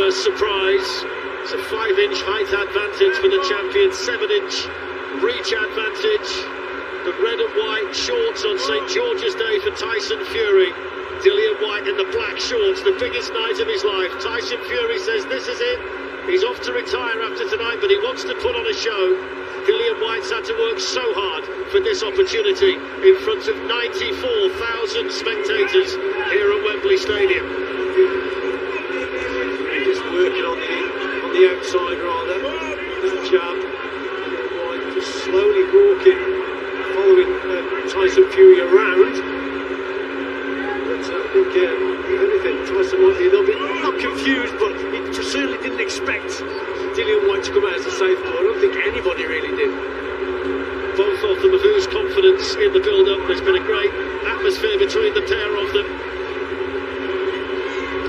first surprise. It's a 5-inch height advantage for the champion, 7-inch reach advantage. The red and white shorts on St. George's Day for Tyson Fury. Dillian Whyte in the black shorts, the biggest night of his life. Tyson Fury says this is it. He's off to retire after tonight, but he wants to put on a show. Dillian Whyte's had to work so hard for this opportunity in front of 94,000 spectators here at Wembley Stadium. Just working on the outside rather. That jab. Whyte just slowly walking, following Tyson Fury around. But I think, if anything, Tyson might be a little bit, not confused, but he certainly didn't expect Dillian Whyte to come out as a southpaw. I don't think anybody really did. Both of them have oozed confidence in the build-up. There's been a great atmosphere between the pair of them.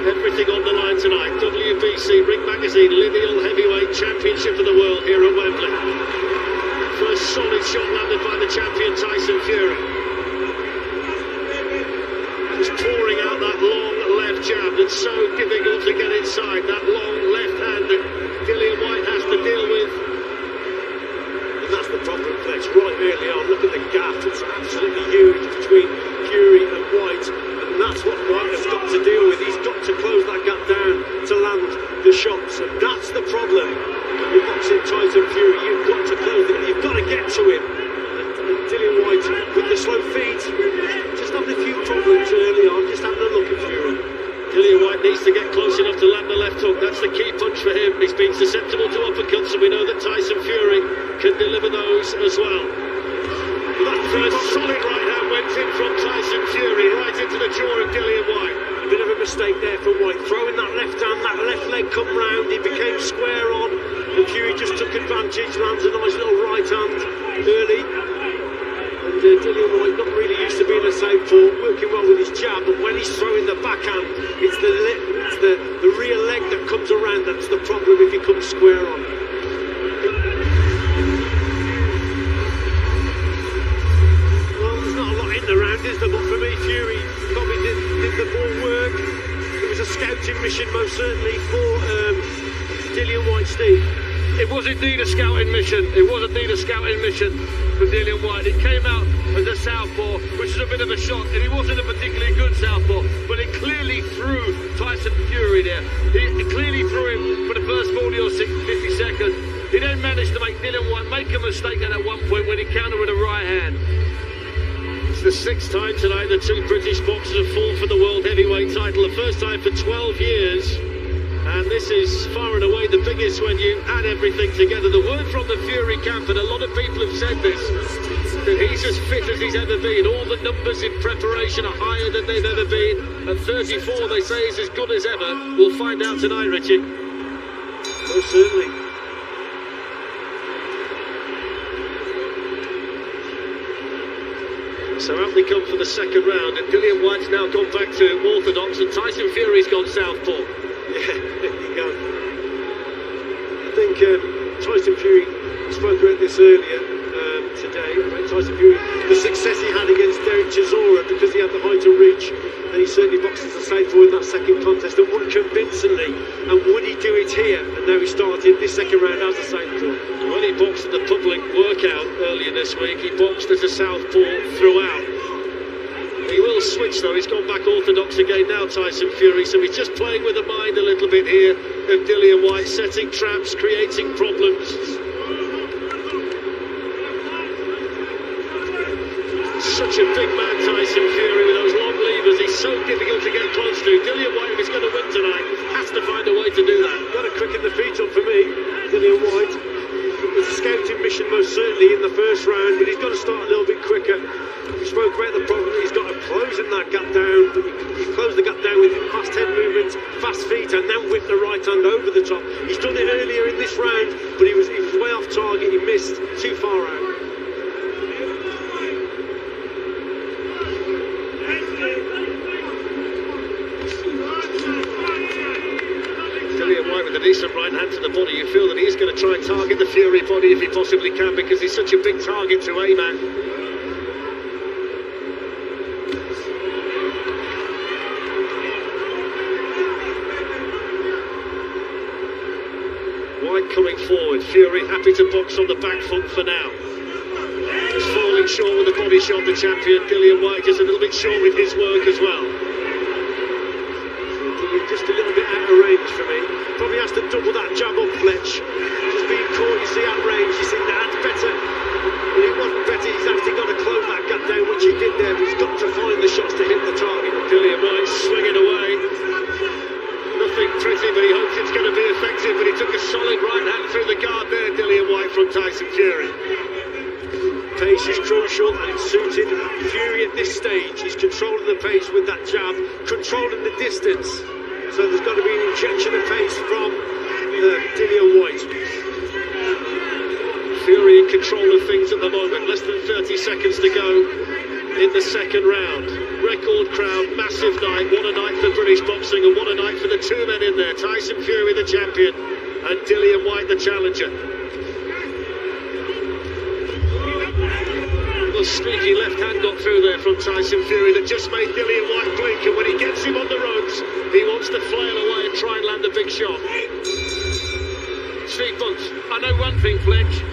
Everything on the line tonight. WBC Ring Magazine Lineal Heavyweight Championship of the World here at Wembley. First solid shot landed by the champion Tyson Fury. Just pouring out that long left jab that's so difficult to get inside. That long left hand that Dillian Whyte has to deal with. And that's the problem, Flex, right early on. Look at the gap, it's absolutely huge between Fury and Whyte. And that's what Whyte has got to deal with. He's got to close that gap down to land the shots. And that's the problem. You're boxing Tyson Fury, you've got to close it, you've got to get to him. And Dillian Whyte with the slow feet, just having a few problems early on, just having a look at Fury. Dillian Whyte needs to get close enough to land the left hook. That's the key punch for him. He's been susceptible to uppercuts, and we know that Tyson Fury can deliver those as well. That first solid right hand went in from Tyson Fury, right into the jaw of Dillian Whyte. A bit of a mistake there for Whyte, throwing that left hand, that left leg come round, he became square on, and Fury just took advantage, lands a nice little right hand early. And Dillian Whyte not really used to being a southpaw, working well with his jab, but when he's throwing the backhand, it's the rear leg that comes around that's the problem if he comes square on. Well, there's not a lot in the round, is there? But for me, Fury probably did the more work. It was a scouting mission, most certainly, for Dillian Whyte, Steve. It was indeed a scouting mission. It was indeed a scouting mission for Dillian Whyte. It came out as a southpaw, which is a bit of a shock, and he wasn't a particularly good southpaw, but it clearly threw Tyson Fury there. It clearly threw him for the first 40 or 50 seconds. He then managed to make Dillian Whyte make a mistake at one point when he countered with a right hand. It's the 6th time tonight the two British boxers have fought for the world heavyweight title. The first time for 12 years. And this is far and away the biggest when you add everything together. The word from the Fury camp, and a lot of people have said this, that he's as fit as he's ever been. All the numbers in preparation are higher than they've ever been. At 34, they say he's as good as ever. We'll find out tonight, Richie. Most certainly. So out they come for the second round, and Dillian Whyte's now gone back to orthodox, and Tyson Fury's gone southpaw. Yeah, there you go. I think Tyson Fury, we spoke about this earlier today, about Tyson Fury, the success he had against Derek Chisora because he had the height and reach, and he certainly boxed as a southpaw in that second contest and won convincingly. And would he do it here? And now he started this second round as a southpaw. When he boxed at the public workout earlier this week, he boxed as a southpaw throughout. He will switch though, he's gone back orthodox again now, Tyson Fury, so he's just playing with the mind a little bit here of Dillian Whyte, setting traps, creating problems. Such a big man, Tyson Fury, with those long levers, he's so difficult to get close to. Dillian Whyte, if he's going to win tonight, has to find a way to do that. Got to quicken the feet up for me, Dillian Whyte. It was a scouting mission most certainly in the first round, but he's got to start a little bit quicker. We spoke about the problem that he's got to close that gap down, but he closed the gap down with fast head movements, fast feet, and then whip the right hand over the top. He's done it earlier in this round, but he was way off target, he missed too far out. Dillian Whyte with a decent right hand to the body. You feel that he's going to try and target the Fury body if he possibly can, because he's such a big target to aim at. Whyte coming forward. Fury happy to box on the back foot for now. Just falling short with the body shot, the champion. Dillian Whyte just a little bit short with his work as well. Just a little bit out of range for me. Probably has to double that jab up, Fletch. Just being caught, you see, out range. You think that's better. Well, he wasn't better. He's actually got to close that gap down, which he did there. But he's got to find the shots to hit the target. Dillian Whyte swinging away. Nothing pretty, but he hopes it's going to be effective. But he took a solid right hand through the guard there, Dillian Whyte from Tyson Fury. Pace is crucial and it's suited Fury at this stage. He's controlling the pace with that jab, controlling the distance. So there's got to be an injection of pace from Dillian Whyte. Fury in control of things at the moment. Less than 30 seconds to go in the second round. Record crowd, massive night. What a night for British boxing and what a night for the two men in there. Tyson Fury, the champion, and Dillian Whyte, the challenger. Sneaky left hand got through there from Tyson Fury that just made Dillian Whyte blink, and when he gets him on the ropes he wants to flail away and try and land a big shot. Street bunch. I know one thing, Fletch.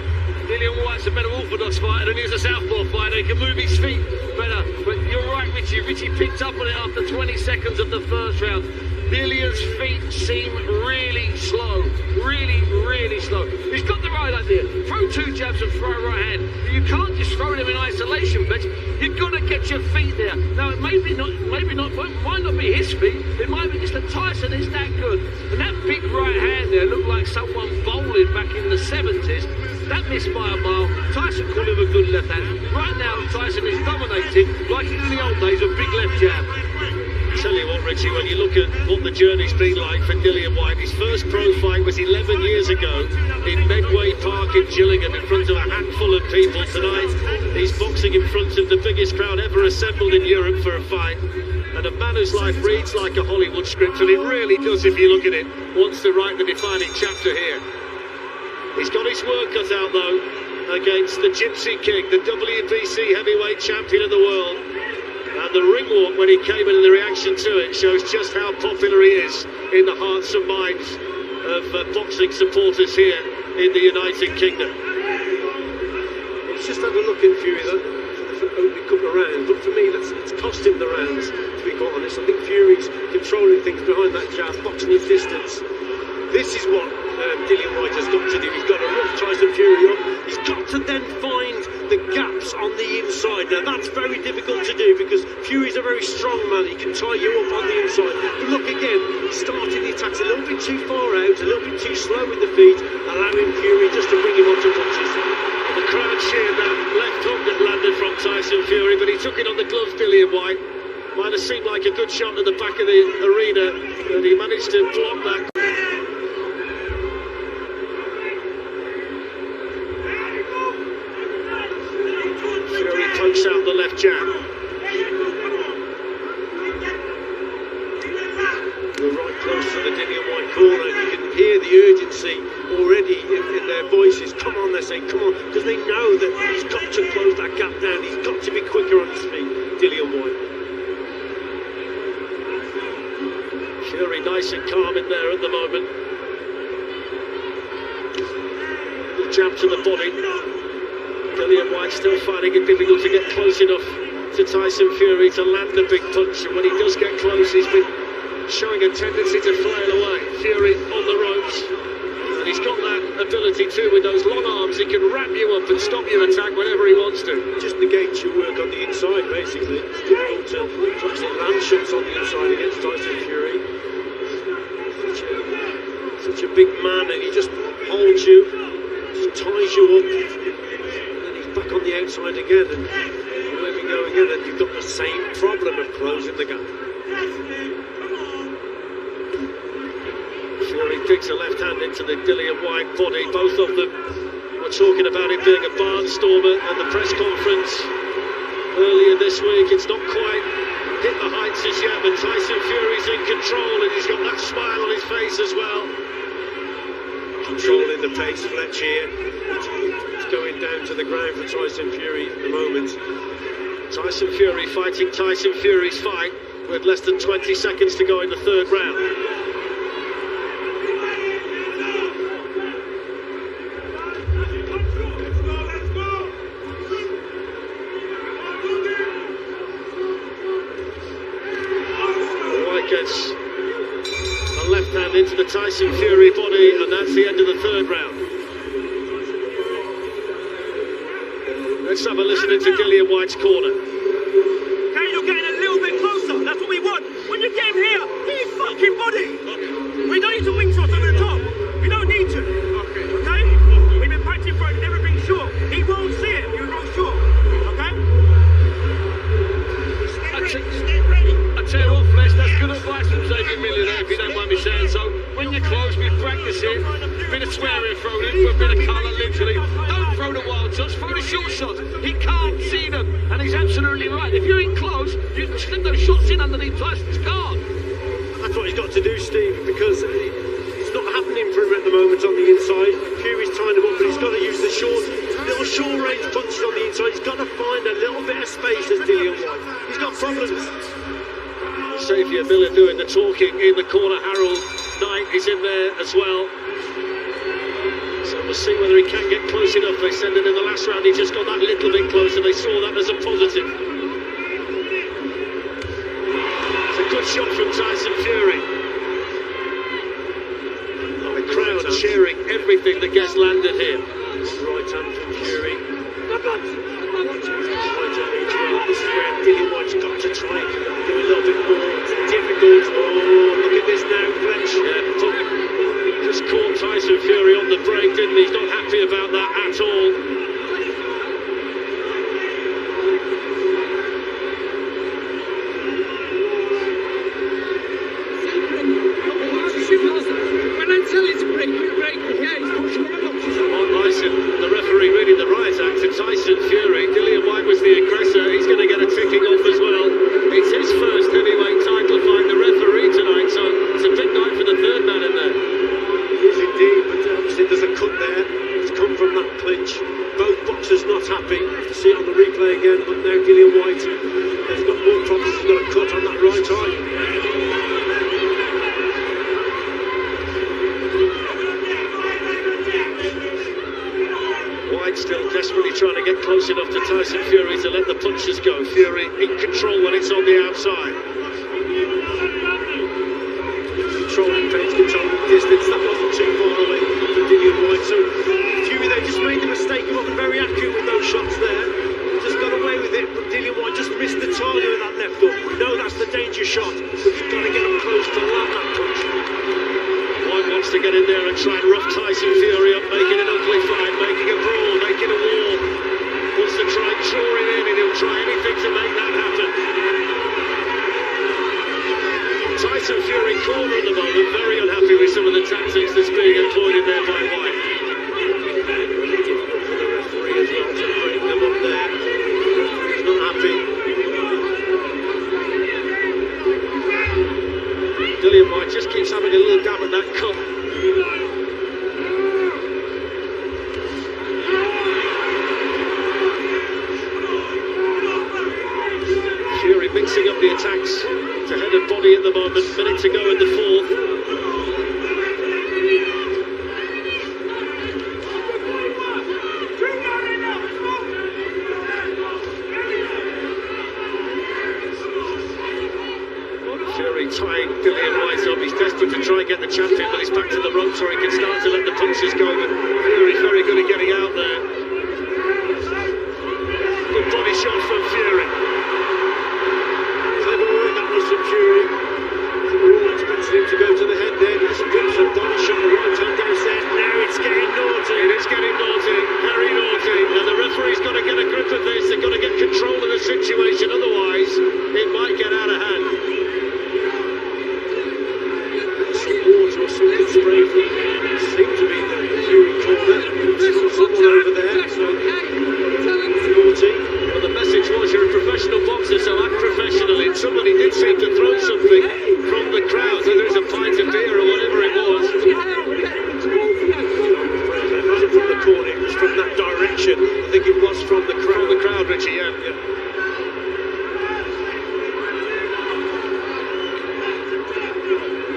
Dillian Whyte's a better orthodox fighter than he is a southpaw fighter. He can move his feet better. But you're right, Richie. Richie picked up on it after 20 seconds of the first round. Dillian's feet seem really slow. Really slow. He's got the right idea. Throw two jabs and throw a right hand. You can't just throw them in isolation, Fletch. You've got to get your feet there. Now, it might not be his feet. It might be just that Tyson is that good. And that big right hand there looked like someone bowling back in the 70s. That missed by a mile. Tyson called him a good left hand. Right now, Tyson is dominating like in the old days, a big left jab. Tell you what, Richie, when you look at what the journey's been like for Dillian Whyte, his first pro fight was 11 years ago in Medway Park in Gillingham in front of a handful of people. Tonight he's boxing in front of the biggest crowd ever assembled in Europe for a fight, and a man whose life reads like a Hollywood script, and it really does if you look at it, wants to write the defining chapter here. He's got his work cut out though against the Gypsy King, the WBC heavyweight champion of the world. And the ring walk when he came in and the reaction to it shows just how popular he is in the hearts and minds of boxing supporters here in the United Kingdom. He's just had a look at Fury though, for the opening couple of rounds, but for me it's cost him the rounds, to be quite honest. I think Fury's controlling things behind that jab, boxing his distance. This is what Dillian Whyte has got to do. He's got to rough Tyson Fury up. He's got to then find the gaps on the inside. Now that's very difficult to do because Fury's a very strong man. He can tie you up on the inside. But look again, he's starting the attacks a little bit too far out, a little bit too slow with the feet, allowing Fury just to bring him onto punches. The crowd cheered that left hook that landed from Tyson Fury, but he took it on the gloves, Dillian Whyte. Might have seemed like a good shot at the back of the arena, but he managed to block that. Pokes out the left jab. We're right close to the Dillian Whyte corner. You can hear the urgency already in their voices. Come on, they're saying, come on, because they know that he's got to close that gap down. He's got to be quicker on his feet, Dillian Whyte. Fury nice and calm in there at the moment. Little jab to the body. Dillian Whyte still finding it difficult to get close enough to Tyson Fury to land the big punch, and when he does get close he's been showing a tendency to flail away. Fury on the ropes, and he's got that ability too with those long arms. He can wrap you up and stop your attack whenever he wants to. Just negates your work on the inside basically. It's difficult to actually land shots on the inside against Tyson Fury. Such a big man, and he just holds you, just ties you up. Back on the outside again, and there we go again, and you've got the same problem of closing the gap. Fury digs a left hand into the Dillian Whyte body. Both of them were talking about it being a barnstormer at the press conference earlier this week. It's not quite hit the heights as yet, but Tyson Fury's in control, and he's got that smile on his face as well. Controlling the pace, Fletch here. Going down to the ground for Tyson Fury at the moment. Tyson Fury fighting Tyson Fury's fight with less than 20 seconds to go in the third round. backhand into the Tyson Fury body, and that's the end of the third round. Let's have a listen into Dillian White's corner. Okay, you're getting a little bit closer. That's what we want. When you get him here, hit his fucking body. We don't need to wing shot over the top. We don't need to. Okay? We've been practicing for it, everything's short. He won't see it. You're not short. Okay? Stay ready. I tell you what, Flesh, that's good advice from Xavier Millionaire, if you don't mind me saying so. When you're close, we practice it. Bit of swearing thrown in for a bit of colour, literally. Don't throw the wild shots, throw the short shots. He can't see them, and he's absolutely right. If you're in close, you slip those shots in underneath Tyson's guard. That's what he's got to do, Steve, because it's not happening for him at the moment on the inside. Fury's tying him up, but he's got to use the little short-range punches on the inside. He's got to find a little bit of space as Dillian Whyte. He's got problems. Xavier Miller doing the talking in the corner. Harold Knight is in there as well. So we'll see whether he can get close enough. They said that in the last round he just got that little bit closer. They saw that as a positive. It's a good shot from Tyson Fury. And the crowd cheering everything that gets landed here. Right hand from Fury. Right hand each well. This is where Dillian Whyte's got to try and do a little bit more. It's difficult. Oh, look at this now, Fletch. Yeah, just caught Tyson Fury on the break, didn't he? He's not happy about that at all. When I tell you to break, you break. Okay, The referee reading the riot act to Tyson Fury. Dillian Whyte was the aggressor. He's going to get a ticking off as well. It's his first heavyweight title fight, the referee tonight, so it's a big night for the third man in there. It is indeed, but obviously there's a cut there. It's come from that clinch. Both boxers not happy. Have to see it on the replay again, but now Dillian Whyte has got more problems. He's got a cut on that right eye. Still desperately trying to get close enough to Tyson Fury to let the punches go. Fury in control when it's on the outside. Controlling pace, controlling distance. That wasn't too far away from Dillian Whyte. So Fury there just made the mistake. He wasn't very accurate with those shots there. Just got away with it, but Dillian Whyte just missed the target with that left hook. We know that's the danger shot, but he's got to get him close to land that punch. Whyte wants to get in there and try and rough Tyson Fury up, making an ugly fight, making a brawl, making a war. Wants to try and draw him in, and he'll try anything to make that happen. Tyson Fury corner at the moment, very unhappy with some of the tactics that's being employed in there by Whyte. The referee as well to bring them up there. He's not happy. Dillian Whyte just keeps having a little dab at that cup. Fury mixing up the attacks to head and body at the moment. Minute to go in the fourth. Fury tying Dillian Whyte up. He's desperate to try and get the champion, but he's back to the ropes where he can start to let the punches go. But Fury's very good at getting out there. Good body shot from Fury. Clever work that was from Fury. We're all expecting him to go to the head there. There's a body shot, the right hand downstairs. Now it's getting naughty. It is getting naughty, very naughty. And the referee's got to get a grip of this. They've got to get control of the situation, otherwise it might get out of hand. Water or something sprayed. Seemed to be the Fury corner. Someone over there. So naughty. Well, the message was you're a professional boxer, so act professionally. And somebody did seem to throw something from the crowd, whether it's a pint of beer or whatever it was. It wasn't from the corner, it was from that direction. I think it was from the crowd. From the crowd, Richie, yeah.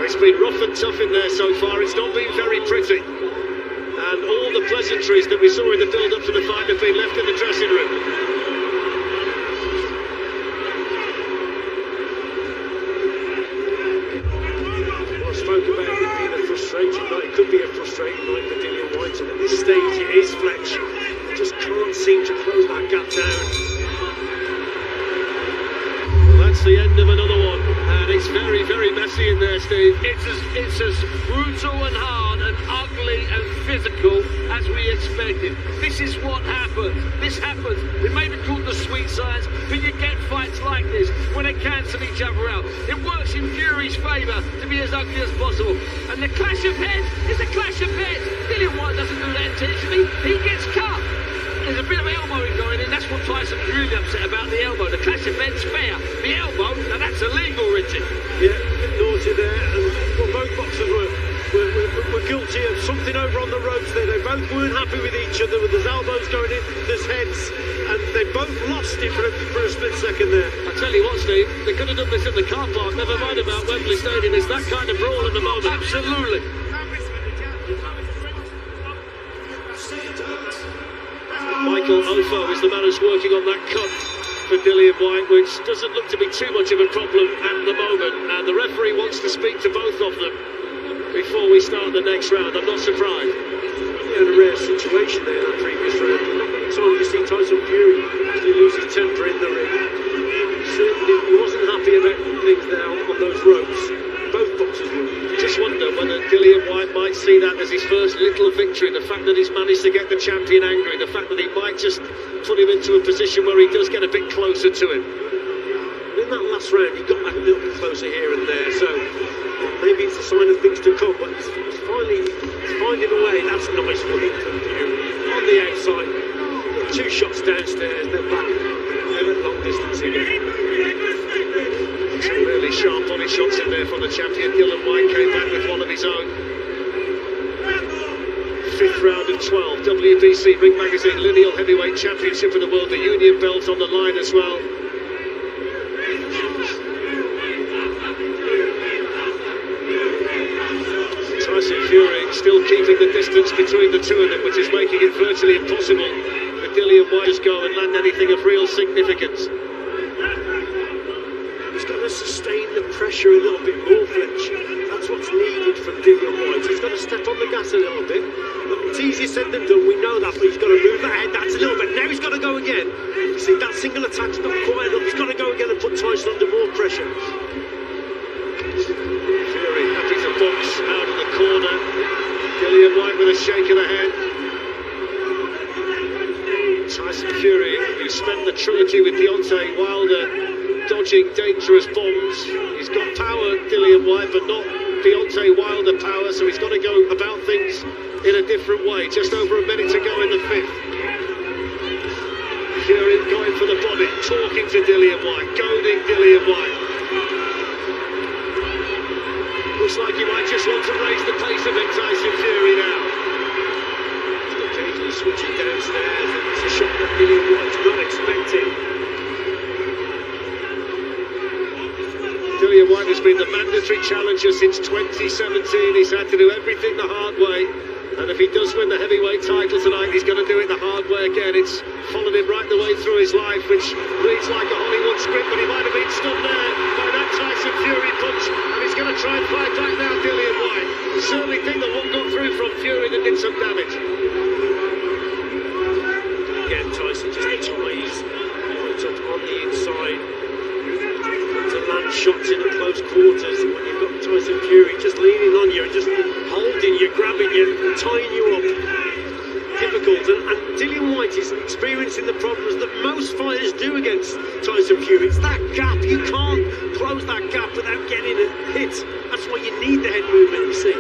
It's been rough and tough in there so far. It's not been very pretty. And all the pleasantries that we saw in the build-up to the fight have been left in the dressing room. Well, I spoke about it being be a frustrating night for Dillian Whyte, and at this stage it is. Fletch just can't seem to close that gap down. That's the end of another one, and it's very, very messy in there, Steve. It's as brutal and hard and ugly and physical as we expected. This is what happens. This happens. It may be called the sweet science, but you get fights like this when they cancel each other out. It works in Fury's favour to be as ugly as possible. And the clash of heads is a clash of heads. Dillian Whyte doesn't do that intentionally. He gets cut. There's a bit of elbowing going in. That's what Tyson's really upset about, the elbow. The clash of heads fair. The elbow, now that's illegal, Richard. Yeah, a bit naughty there. And well, both boxers were guilty of something over on the ropes there. They both weren't happy with each other, with their elbows going in, there's heads, and they both lost it for a split second there. I tell you what, Steve, they could have done this in the car park. Never mind about Wembley Stadium. It's that kind of brawl at the moment. Absolutely. Michael Ofo is the man who's working on that cut for Dillian Whyte, which doesn't look to be too much of a problem at the moment. And the referee wants to speak to both of them before we start the next round. I'm not surprised. He had a rare situation there in that previous round. Not many times you see Tyson Fury actually lose his temper in the ring. Certainly he wasn't happy about things there on those ropes. Both boxers were. Just wonder whether Dillian Whyte might see that as his first little victory. The fact that he's managed to get the champion angry, the fact that he might just put him into a position where he does get a bit closer to him. In that last round, he got back a little bit closer here and there, so maybe it's a sign of things to come. But he's finding a way. That's a nice one from Fury on the outside. 2 shots downstairs, they're back. They're at long distance again. Some really sharp body shots in there from the champion. Dillian Whyte came back with one of his own. 5th round of 12, WBC Ring Magazine Lineal Heavyweight Championship of the World, the Union belt on the line as well. Tyson Fury still keeping the distance between the two of them, which is making it virtually impossible for Dillian Whyte to go and land anything of real significance. He's got to sustain the pressure a little bit more, Fletch. That's what's needed from Dillian Whyte. He's got to step on the gas a little bit. Look, it's easier said than done, we know that, but he's got to move that head. That's a little bit. Now he's got to go again. You see, that single attack's not quite enough. He's got to go again and put Tyson under more pressure. Fury happy to box out of the corner. Dillian Whyte with a shake of the head. Tyson Fury, who spent the trilogy with Deontay Wilder, dodging dangerous bombs. He's got power, Dillian Whyte, but not Deontay Wilder power, so he's got to go about things in a different way. Just over a minute to go in the 5th. Fury going for the body, talking to Dillian Whyte, goading Dillian Whyte. Looks like he might just want to raise the pace a bit, Tyson Fury now. He's occasionally switching downstairs, and it's a shot that Dillian Whyte's not expecting. Dillian Whyte has been the mandatory challenger since 2017. He's had to do everything the hard way. And if he does win the heavyweight title tonight, he's going to do it the hard way again. It's followed him right the way through his life, which reads like a Hollywood script, but he might have been stopped there by that Tyson Fury punch. And he's going to try and fight back now, Dillian Whyte. I certainly think that one got through from Fury that did some damage. Again, Tyson just ties Whyte up on the inside to land shots in at close quarters. When you've got Tyson Fury just leaning on you and just holding you, grabbing you, tying you up. Difficult, and Dillian Whyte is experiencing the problems that most fighters do against Tyson Fury. It's that gap. You can't close that gap without getting a hit. That's why you need the head movement, you see.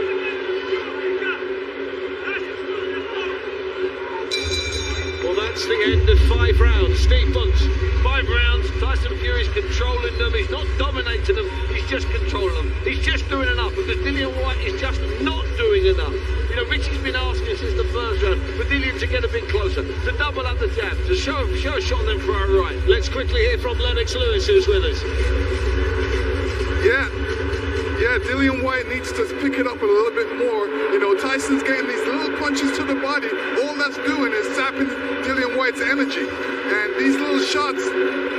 Well, that's the end of 5 rounds. Steve Bunt. 5 rounds, Tyson Fury's controlling them. He's not dominating them, he's just controlling them. He's just doing enough, because Dillian Whyte is just not doing enough. You know, Richie's been asking since the 1st round for Dillian to get a bit closer, to double up the jab, to show a shot on them for a right. Let's quickly hear from Lennox Lewis, who's with us. Yeah, Dillian Whyte needs to pick it up a little bit more. You know, Tyson's getting these little punches to the body. All that's doing is sapping Dillian Whyte's energy. And these little shots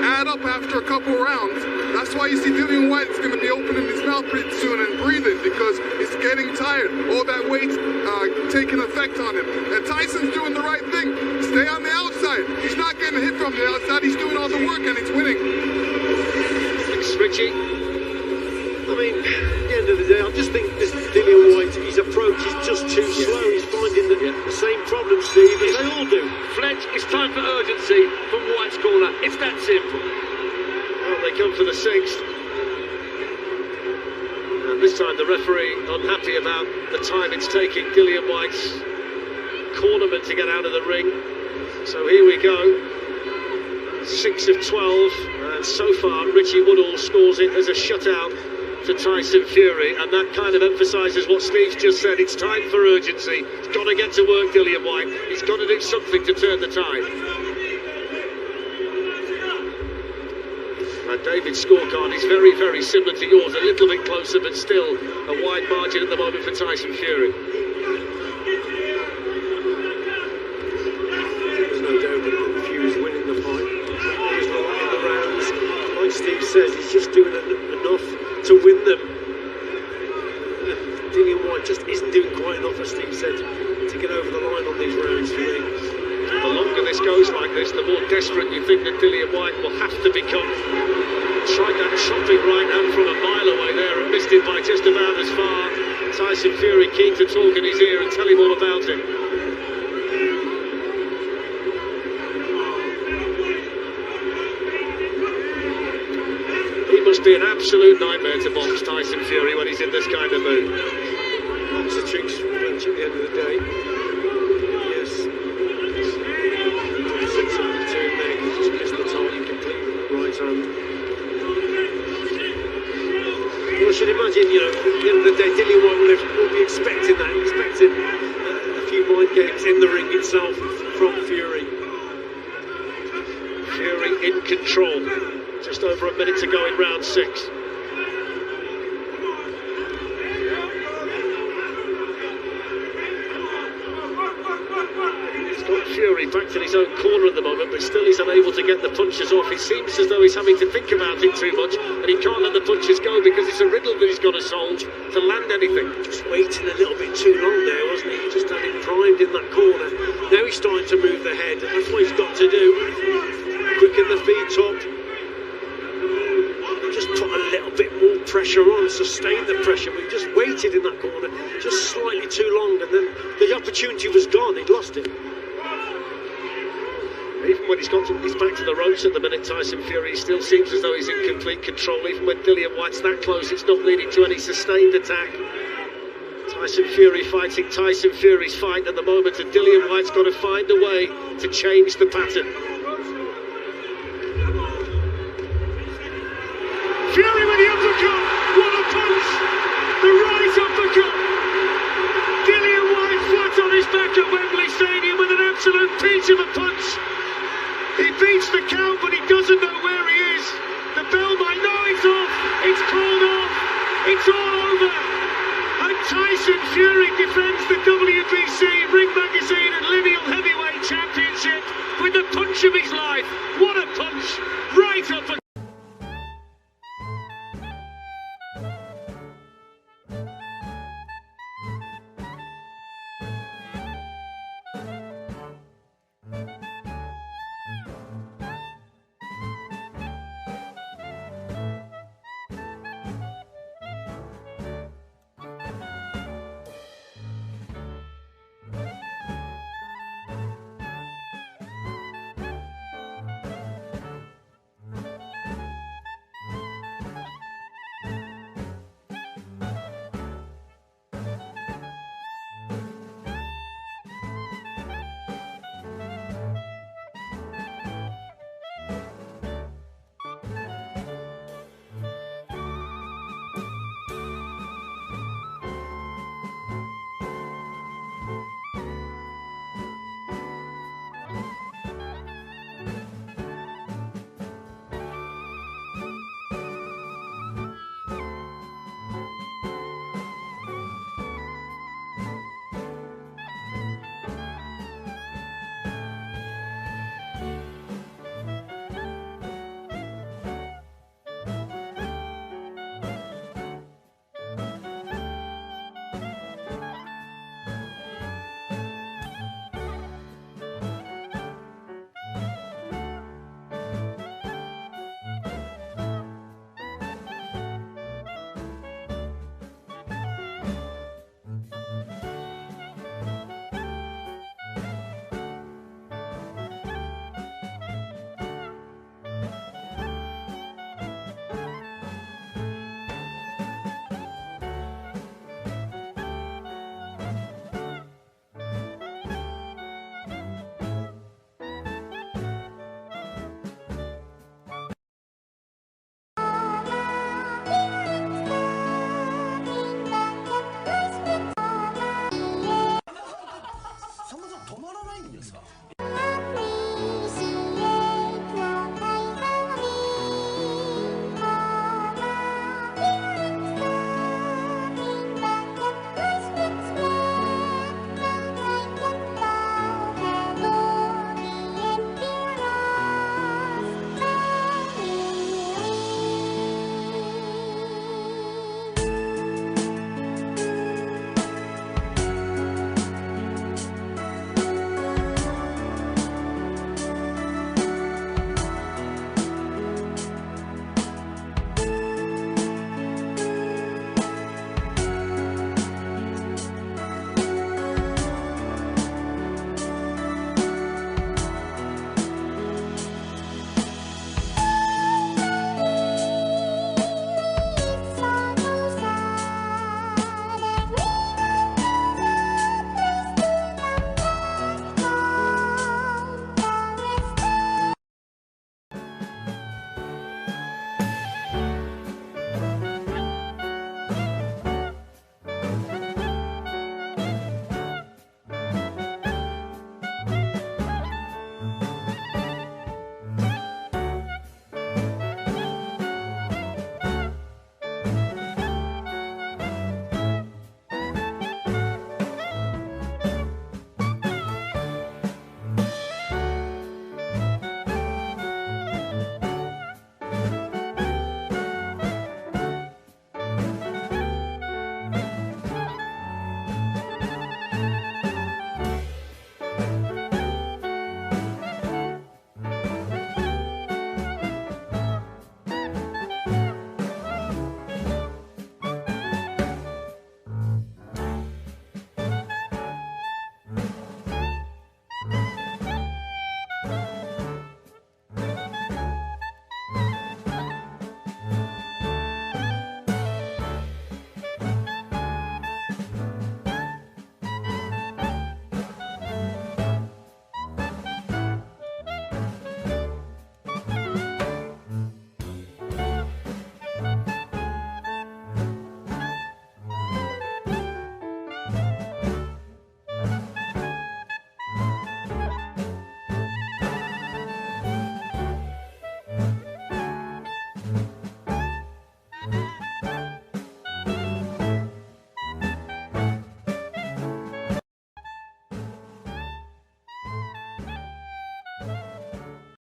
add that up after a couple rounds. That's why you see Dillian Whyte is going to be opening his mouth pretty soon and breathing, because he's getting tired. All that weight's taking effect on him. And Tyson's doing the right thing. Stay on the outside. He's not getting hit from the outside. He's doing all the work and he's winning. Thanks, Richie. I mean, at the end of the day, I just think this Dillian Whyte, his approach is just too slow. He's finding the same problem, Steve, as they all do. Fletch, it's time for urgency from White's corner. It's that simple. Well, they come for the sixth. And this time the referee unhappy about the time it's taking Dillian Whyte's cornerman to get out of the ring. So here we go. 6 of 12. And so far, Richie Woodall scores it as a shutout to Tyson Fury, and that kind of emphasises what Steve's just said. It's time for urgency. He's got to get to work, Dillian Whyte. He's got to do something to turn the tide. And David's scorecard is very, very similar to yours, a little bit closer, but still a wide margin at the moment for Tyson Fury. There's no doubt that Fury's winning the fight. He's not in the rounds. Like Steve says, he's just doing enough to win them. Dillian Whyte just isn't doing quite enough, as Steve said, to get over the line on these rounds for me. The longer this goes like this, the more desperate you think that Dillian Whyte will have to become. Tried that chopping right hand from a mile away there and missed it by just about as far. Tyson Fury keen to talk in his ear and tell him all about it. Must be an absolute nightmare to box Tyson Fury when he's in this kind of mood. Lots of tricks from Fletch at the end of the day. Yes. 6 of the 2 there, he just missed the target completely with the right hand. Well, I should imagine, you know, at the end of the day, Dillian Whyte will be expecting that, expecting a few mind games in the ring itself from Fury. Fury in control. Just over a minute to go in round 6. It's got Fury back to his own corner at the moment, but still he's unable to get the punches off. It seems as though he's having to think about it too much, and he can't let the punches go because it's a riddle that he's got to solve to land anything. Just waiting a little bit too long there, wasn't he? He just had him primed in that corner. Now he's starting to move the head, and that's what he's got to do. Quicken the feet top. Just put a little bit more pressure on, sustain the pressure, but he just waited in that corner just slightly too long, and then the opportunity was gone. He'd lost it. Even when he's back to the ropes at the minute, Tyson Fury still seems as though he's in complete control. Even when Dillian Whyte's that close, it's not leading to any sustained attack. Tyson Fury fighting Tyson Fury's fight at the moment, and Dillian Whyte's got to find a way to change the pattern. Fury with the uppercut. What a punch! The right uppercut. Dillian Whyte flat on his back at Wembley Stadium with an absolute peach of a punch. He beats the count, but he doesn't know where he is. The bell might know it's off. It's called off. It's all over. And Tyson Fury defends